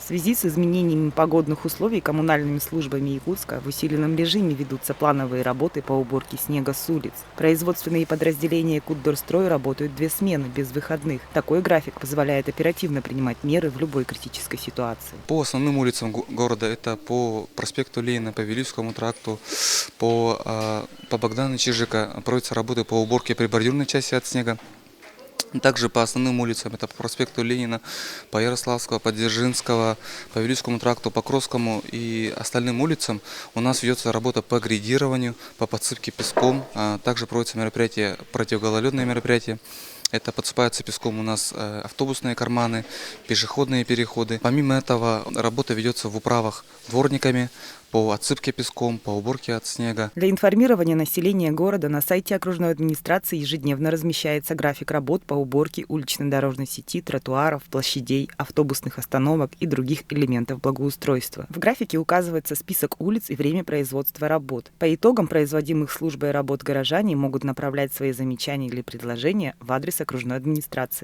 В связи с изменениями погодных условий коммунальными службами Якутска в усиленном режиме ведутся плановые работы по уборке снега с улиц. Производственные подразделения Якутдорстрой работают 2 смены без выходных. Такой график позволяет оперативно принимать меры в любой критической ситуации. По основным улицам города, это по проспекту Ленина, по Вилюйскому тракту, по Богдана Чижика проводятся работы по уборке прибордюрной части от снега. Также по основным улицам, это по проспекту Ленина, по Ярославского, по Дзержинского, по Вилюйскому тракту, по Кровскому и остальным улицам у нас ведется работа по грейдированию, по подсыпке песком. Также проводятся мероприятия, противогололедные мероприятия. Это подсыпаются песком у нас автобусные карманы, пешеходные переходы. Помимо этого, работа ведется в управах дворниками по отсыпке песком, по уборке от снега. Для информирования населения города на сайте окружной администрации ежедневно размещается график работ по уборке уличной дорожной сети, тротуаров, площадей, автобусных остановок и других элементов благоустройства. В графике указывается список улиц и время производства работ. По итогам производимых службой работ горожане могут направлять свои замечания или предложения в адрес окружной администрации.